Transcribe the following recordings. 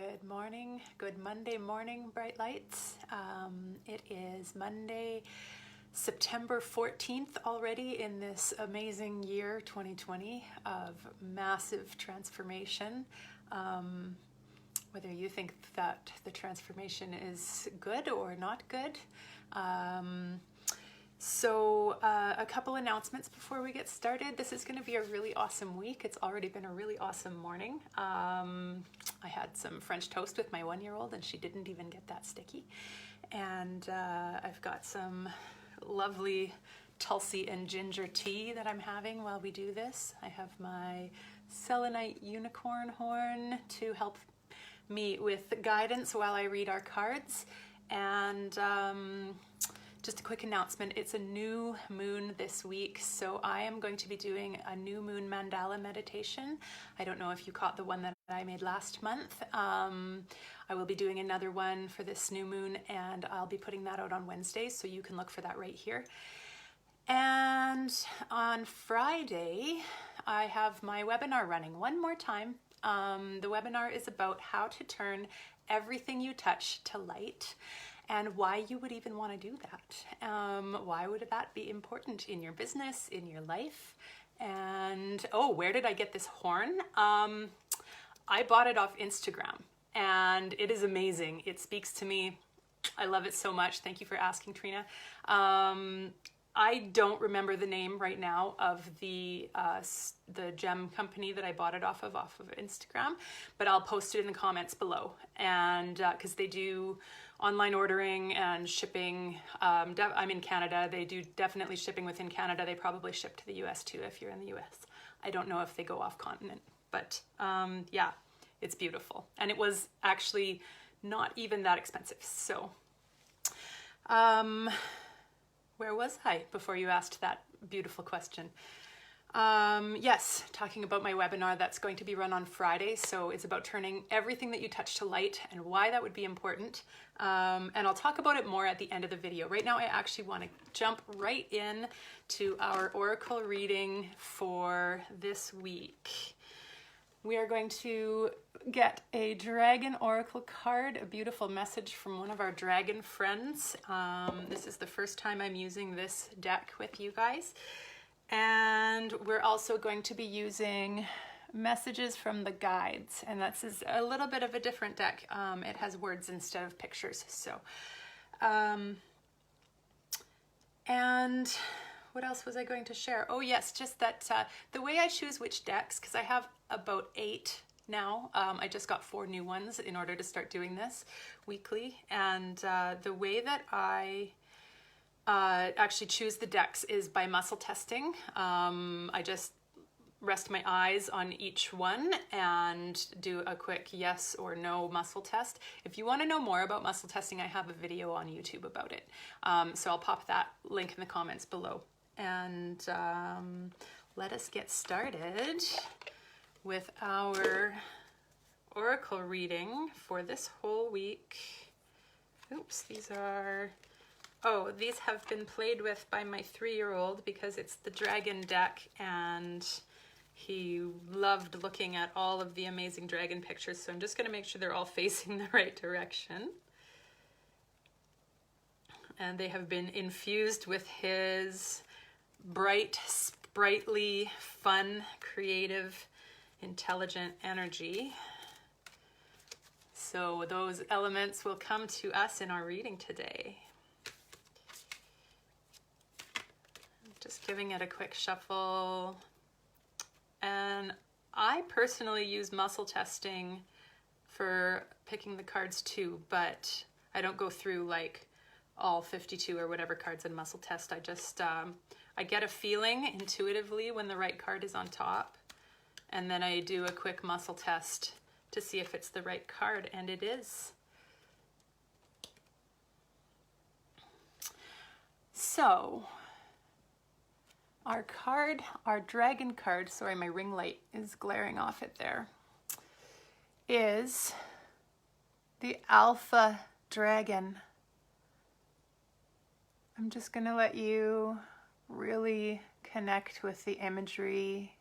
Good morning, good Monday morning, bright lights. It is Monday, September 14th already in this amazing year 2020 of massive transformation. Whether you think that the transformation is good or not good. A couple announcements before we get started. This is going to be a really awesome week. It's already been a really awesome morning. I had some French toast with my 1-year-old and she didn't even get that sticky. And I've got some lovely Tulsi and ginger tea that I'm having while we do this. I have my selenite unicorn horn to help me with guidance while I read our cards. And just a quick announcement, it's a new moon this week, so I am going to be doing a new moon mandala meditation. I don't know if you caught the one that I made last month. I will be doing another one for this new moon, and I'll be putting that out on Wednesdays, so you can look for that right here. And on Friday, I have my webinar running one more time. The webinar is about how to turn everything you touch to light, and why you would even want to do that. Why would that be important in your business, in your life? And oh, where did I get this horn? I bought it off Instagram and it is amazing. It speaks to me. I love it so much. Thank you for asking, Trina. I don't remember the name right now of the gem company that I bought it off of Instagram, but I'll post it in the comments below. And because they do online ordering and shipping. I'm in Canada. They do definitely shipping within Canada. They probably ship to the US too if you're in the US. I don't know if they go off continent, but yeah, it's beautiful. And it was actually not even that expensive. So where was I before you asked that beautiful question? Yes, talking about my webinar that's going to be run on Friday. So it's about turning everything that you touch to light and why that would be important. And I'll talk about it more at the end of the video. Right now, I actually want to jump right in to our oracle reading for this week. We are going to get a dragon oracle card, a beautiful message from one of our dragon friends. This is the first time I'm using this deck with you guys. And we're also going to be using messages from the guides, and that's a little bit of a different deck. It has words instead of pictures. So, and what else was I going to share? Oh yes, just that the way I choose which decks, because I have about 8 now. I just got 4 new ones in order to start doing this weekly, and the way that I actually choose the decks is by muscle testing. I just rest my eyes on each one and do a quick yes or no muscle test. If you want to know more about muscle testing, I have a video on YouTube about it. So I'll pop that link in the comments below. And let us get started with our oracle reading for this whole week. Oops, these have been played with by my 3-year-old because it's the dragon deck and he loved looking at all of the amazing dragon pictures. So I'm just going to make sure they're all facing the right direction. And they have been infused with his bright, sprightly, fun, creative, intelligent energy. So those elements will come to us in our reading today. Just giving it a quick shuffle. And I personally use muscle testing for picking the cards too, but I don't go through like all 52 or whatever cards in muscle test. I just, I get a feeling intuitively when the right card is on top, and then I do a quick muscle test to see if it's the right card, and it is. So, our dragon card, sorry, my ring light is glaring off it there, is the Alpha Dragon. I'm just going to let you really connect with the imagery.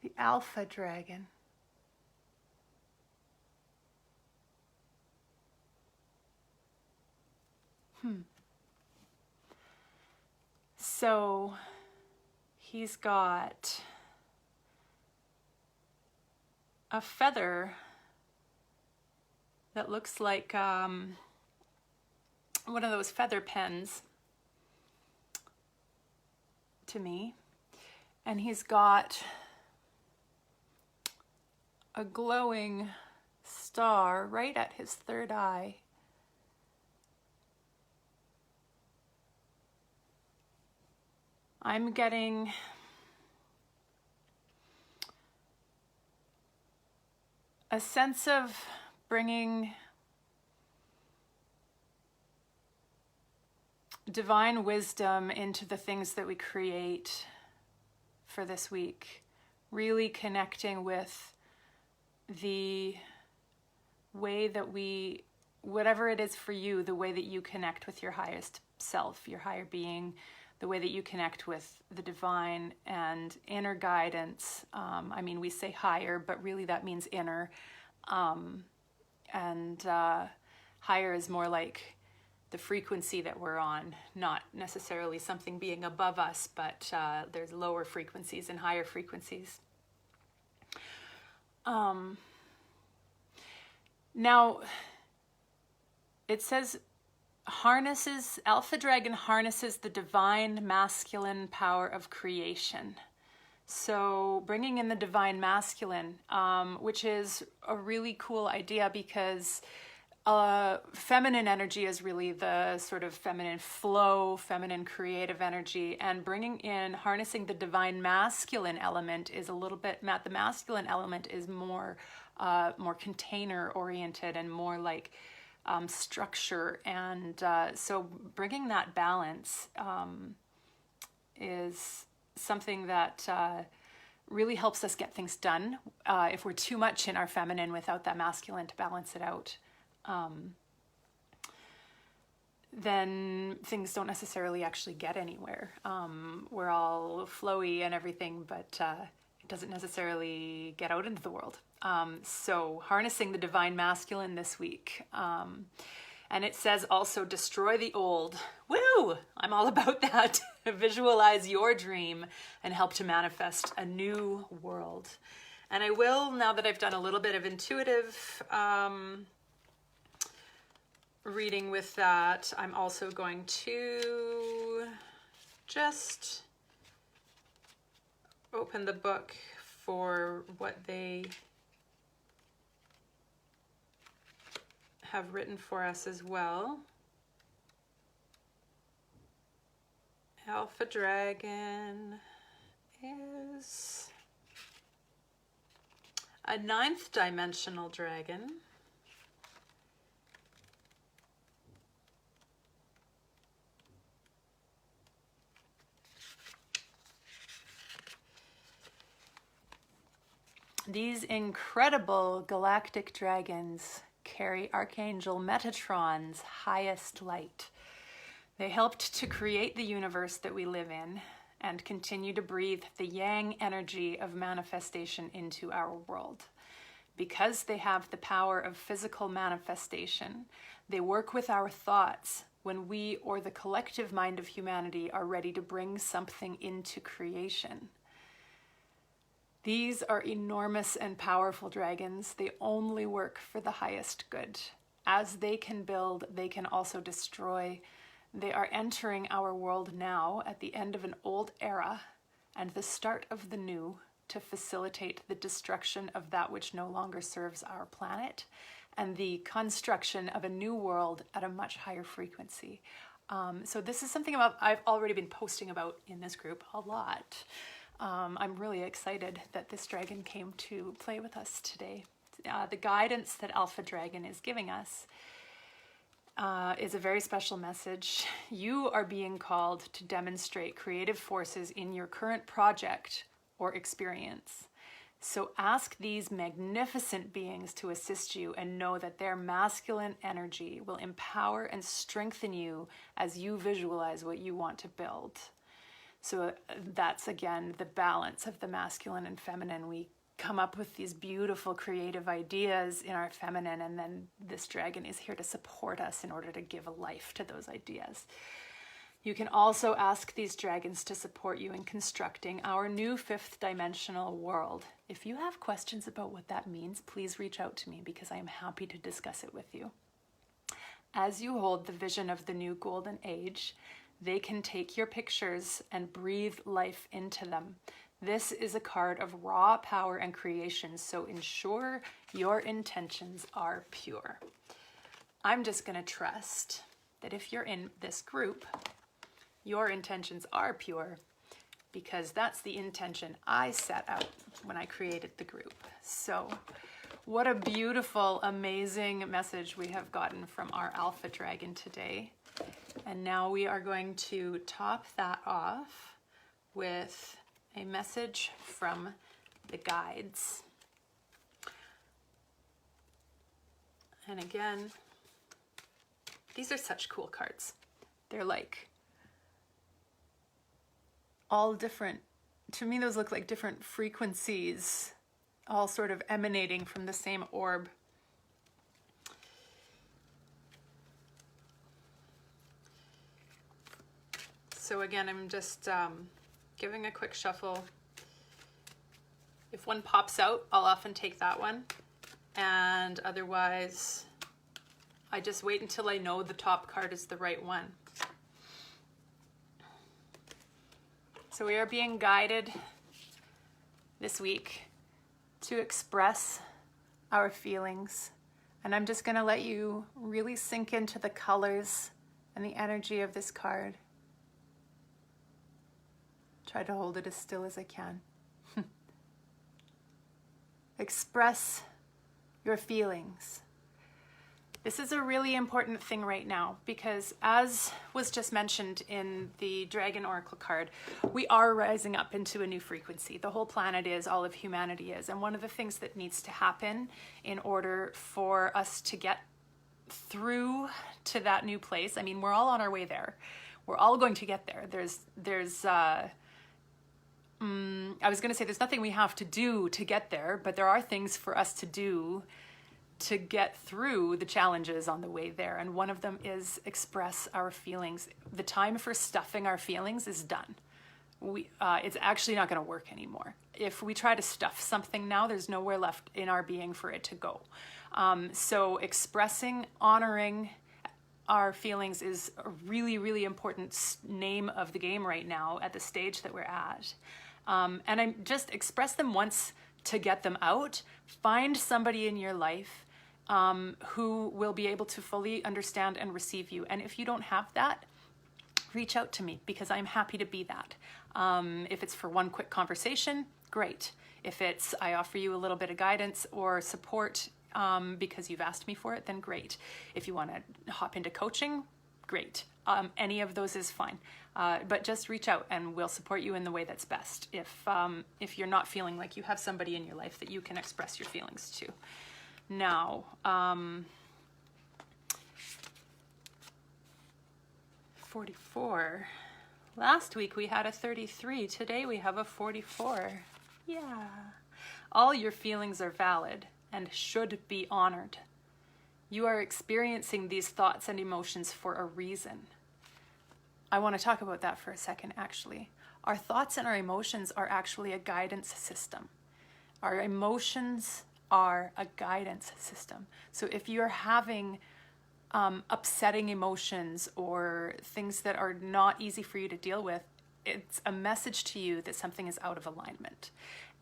The Alpha Dragon. So he's got a feather that looks like one of those feather pens to me. And he's got a glowing star right at his third eye. I'm getting a sense of bringing divine wisdom into the things that we create for this week. Really connecting with the way that we, whatever it is for you, the way that you connect with your highest self, your higher being, the way that you connect with the divine and inner guidance. I mean, we say higher, but really that means inner. Higher is more like the frequency that we're on, not necessarily something being above us, but there's lower frequencies and higher frequencies. Now, it says Alpha Dragon harnesses the divine masculine power of creation. So bringing in the divine masculine, which is a really cool idea because feminine energy is really the sort of feminine flow, feminine creative energy, and bringing in, harnessing the divine masculine element is a little bit, the masculine element is more container oriented and more like structure. And so bringing that balance is something that really helps us get things done. If we're too much in our feminine without that masculine to balance it out, then things don't necessarily actually get anywhere. We're all flowy and everything, but it doesn't necessarily get out into the world. So harnessing the divine masculine this week. And it says also destroy the old. Woo! I'm all about that. Visualize your dream and help to manifest a new world. And I will, now that I've done a little bit of intuitive reading with that, I'm also going to just open the book for what they have written for us as well. Alpha Dragon is a 9th dimensional dragon. These incredible galactic dragons carry Archangel Metatron's highest light. They helped to create the universe that we live in and continue to breathe the yang energy of manifestation into our world. Because they have the power of physical manifestation, they work with our thoughts when we or the collective mind of humanity are ready to bring something into creation. These are enormous and powerful dragons. They only work for the highest good. As they can build, they can also destroy. They are entering our world now at the end of an old era and the start of the new to facilitate the destruction of that which no longer serves our planet and the construction of a new world at a much higher frequency. So this is something I've already been posting about in this group a lot. I'm really excited that this dragon came to play with us today. The guidance that Alpha Dragon is giving us is a very special message. You are being called to demonstrate creative forces in your current project or experience. So ask these magnificent beings to assist you and know that their masculine energy will empower and strengthen you as you visualize what you want to build. So that's, again, the balance of the masculine and feminine. We come up with these beautiful creative ideas in our feminine, and then this dragon is here to support us in order to give a life to those ideas. You can also ask these dragons to support you in constructing our new 5th dimensional world. If you have questions about what that means, please reach out to me because I am happy to discuss it with you. As you hold the vision of the new golden age, they can take your pictures and breathe life into them. This is a card of raw power and creation, so ensure your intentions are pure. I'm just going to trust that if you're in this group, your intentions are pure, because that's the intention I set out when I created the group. So what a beautiful, amazing message we have gotten from our Alpha Dragon today. And now we are going to top that off with a message from the guides. And again, these are such cool cards. They're like all different, to me those look like different frequencies, all sort of emanating from the same orb. So again, I'm just giving a quick shuffle. If one pops out, I'll often take that one. And otherwise, I just wait until I know the top card is the right one. So we are being guided this week to express our feelings. And I'm just going to let you really sink into the colors and the energy of this card. Try to hold it as still as I can. Express your feelings. This is a really important thing right now because, as was just mentioned in the Dragon Oracle card, we are rising up into a new frequency. The whole planet is, all of humanity is. And one of the things that needs to happen in order for us to get through to that new place, I mean, we're all on our way there. We're all going to get there. I was going to say there's nothing we have to do to get there, but there are things for us to do to get through the challenges on the way there. And one of them is express our feelings. The time for stuffing our feelings is done. It's actually not going to work anymore. If we try to stuff something now, there's nowhere left in our being for it to go. So expressing, honoring our feelings is a really, really important name of the game right now at the stage that we're at. And I just express them once to get them out. Find somebody in your life who will be able to fully understand and receive you. And if you don't have that, reach out to me because I'm happy to be that. If it's for one quick conversation, great. If it's I offer you a little bit of guidance or support because you've asked me for it, then great. If you want to hop into coaching, great. Any of those is fine. But just reach out and we'll support you in the way that's best. If you're not feeling like you have somebody in your life that you can express your feelings to. Now, 44. Last week we had a 33. Today we have a 44. Yeah. All your feelings are valid and should be honored. You are experiencing these thoughts and emotions for a reason. I want to talk about that for a second, actually. Our thoughts and our emotions are actually a guidance system. Our emotions are a guidance system. So if you're having upsetting emotions or things that are not easy for you to deal with, it's a message to you that something is out of alignment.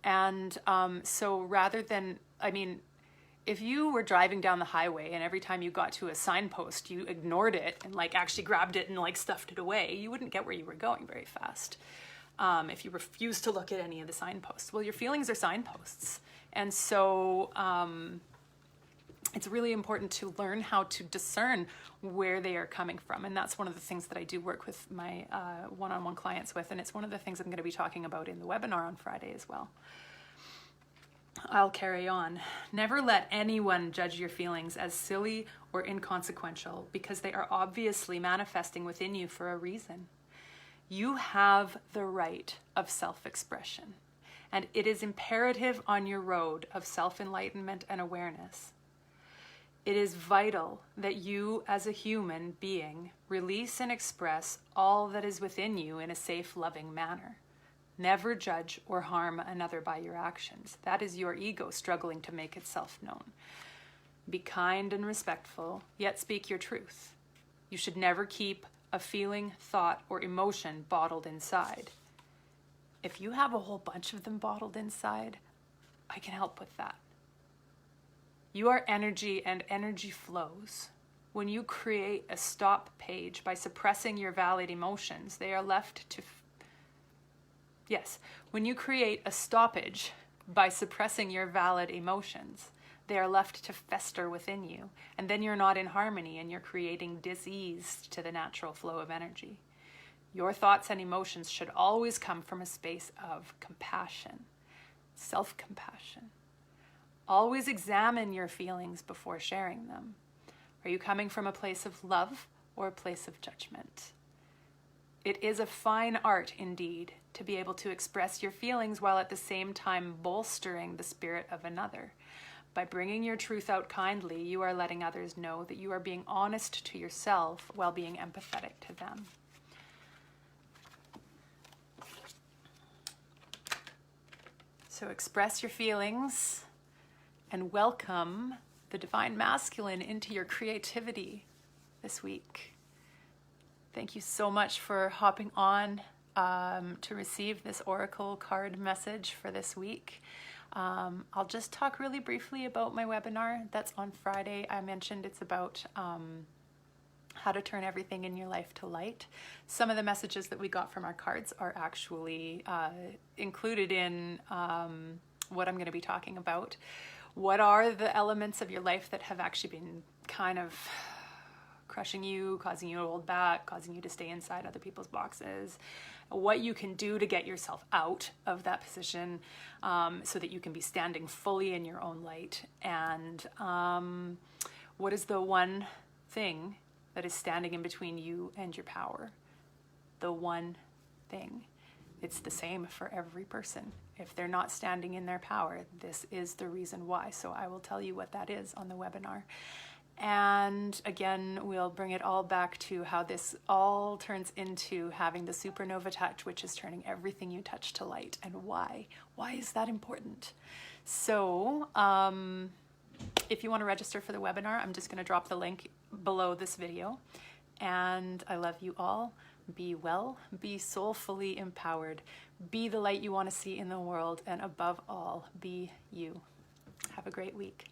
And so rather than, if you were driving down the highway and every time you got to a signpost, you ignored it and actually grabbed it and stuffed it away, you wouldn't get where you were going very fast. If you refuse to look at any of the signposts. Well, your feelings are signposts. And so it's really important to learn how to discern where they are coming from. And that's one of the things that I do work with my one-on-one clients with. And it's one of the things I'm going to be talking about in the webinar on Friday as well. I'll carry on. Never let anyone judge your feelings as silly or inconsequential because they are obviously manifesting within you for a reason. You have the right of self-expression. and it is imperative on your road of self-enlightenment and awareness. It is vital that you, as a human being, release and express all that is within you in a safe, loving manner. Never judge or harm another by your actions. That is your ego struggling to make itself known. Be kind and respectful, yet speak your truth. You should never keep a feeling, thought, or emotion bottled inside. If you have a whole bunch of them bottled inside, I can help with that. You are energy, and energy flows. When you create a stop page by suppressing your valid emotions, they are left to... When you create a stoppage by suppressing your valid emotions, they are left to fester within you, and then you're not in harmony and you're creating dis-ease to the natural flow of energy. Your thoughts and emotions should always come from a space of compassion, self-compassion. Always examine your feelings before sharing them. Are you coming from a place of love or a place of judgment? It is a fine art indeed to be able to express your feelings while at the same time bolstering the spirit of another. By bringing your truth out kindly, you are letting others know that you are being honest to yourself while being empathetic to them. So express your feelings and welcome the Divine Masculine into your creativity this week. Thank you so much for hopping on to receive this Oracle card message for this week. I'll just talk really briefly about my webinar that's on Friday. I mentioned it's about how to turn everything in your life to light. Some of the messages that we got from our cards are actually included in what I'm going to be talking about. What are the elements of your life that have actually been kind of crushing you, causing you to hold back, causing you to stay inside other people's boxes? What you can do to get yourself out of that position so that you can be standing fully in your own light. And what is the one thing that is standing in between you and your power? The one thing. It's the same for every person. If they're not standing in their power, this is the reason why. So I will tell you what that is on the webinar. And again, we'll bring it all back to how this all turns into having the Supernova Touch, which is turning everything you touch to light. And why? Why is that important? So if you want to register for the webinar, I'm just going to drop the link below this video. And I love you all. Be well, be soulfully empowered, be the light you want to see in the world, and above all, be you. Have a great week.